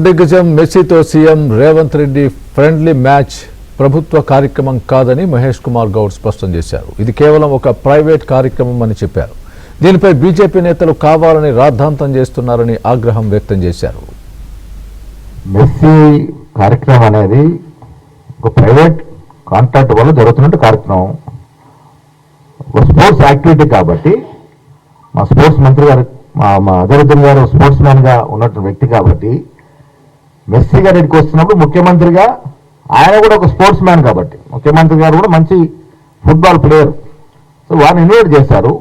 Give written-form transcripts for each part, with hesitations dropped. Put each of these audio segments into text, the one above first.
దిగ్గజం మెస్సీతో CM Revanth Reddy friendly match ప్రభుత్వ కార్యక్రమం కాదని మహేష్ కుమార్ గౌడ్ స్పష్టం చేశారు. ఇది కేవలం ఒక ప్రైవేట్ కార్యక్రమం అని చెప్పారు. దీనిపై బీజేపీ నేతలు కావాలని రాద్ధాంతం చేస్తున్నారని ఆగ్రహం వ్యక్తం చేశారు. మెస్సీ కార్యక్రమం అనేది ఒక ప్రైవేట్ కాంట్రాక్ట్ వల్ల జరుగుతున్నట్టు కార్యక్రమం, ఒక స్పోర్ట్స్ యాక్టివిటీ కాబట్టి మా స్పోర్ట్స్ మంత్రి గారు మా అజరుద్దీన్ గారు స్పోర్ట్స్ మ్యాన్ గా ఉన్నటువంటి వ్యక్తి కాబట్టి మెస్సీ గారు ఇక్కడికి వస్తున్నప్పుడు ముఖ్యమంత్రిగా ఆయన కూడా ఒక స్పోర్ట్స్ మ్యాన్ కాబట్టి ముఖ్యమంత్రి గారు కూడా మంచి ఫుట్బాల్ ప్లేయర్, సో వారిని ఇన్వైట్ చేశారు.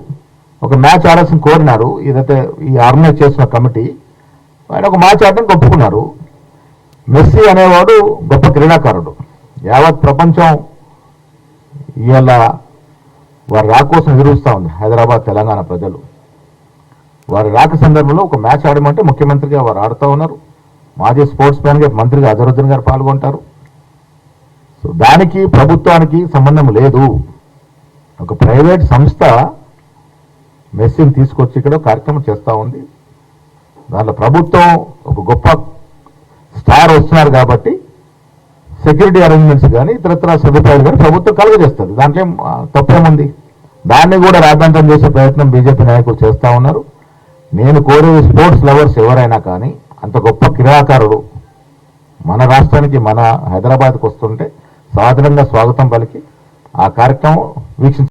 ఒక మ్యాచ్ ఆడాల్సిన కోరినారు. ఏదైతే ఈ ఆర్గనైజ్ చేసిన కమిటీ ఆయన ఒక మ్యాచ్ ఆడడానికి ఒప్పుకున్నారు. మెస్సీ అనేవాడు గొప్ప క్రీడాకారుడు. యావత్ ప్రపంచం ఇవాళ వారి రాక కోసం ఎదురుస్తూ ఉంది. హైదరాబాద్ తెలంగాణ ప్రజలు వారి రాక సందర్భంలో ఒక మ్యాచ్ ఆడమంటే ముఖ్యమంత్రిగా వారు ఆడుతూ ఉన్నారు. మాజీ స్పోర్ట్స్ మ్యాన్ గా మంత్రిగా అజరుద్దీన్ గారు పాల్గొంటారు. సో దానికి ప్రభుత్వానికి సంబంధం లేదు. ఒక ప్రైవేట్ సంస్థ మెస్సీని తీసుకొచ్చి ఇక్కడ కార్యక్రమం చేస్తూ ఉంది. దాంట్లో ప్రభుత్వం ఒక గొప్ప స్టార్ వస్తున్నారు కాబట్టి సెక్యూరిటీ అరేంజ్మెంట్స్ కానీ ఇతరత్ర సదుపాయాలు కానీ ప్రభుత్వం కలుగజేస్తుంది. దాంట్లో తప్పేముంది? దాన్ని కూడా రాద్ధాంతం చేసే ప్రయత్నం బీజేపీ నాయకులు చేస్తూ ఉన్నారు. నేను కోరేది స్పోర్ట్స్ లవర్స్ ఎవరైనా కానీ అంత గొప్ప క్రీడాకారుడు మన రాష్ట్రానికి మన హైదరాబాద్కి వస్తుంటే సాధారణంగా స్వాగతం పలికి ఆ కార్యక్రమం వీక్షించారు.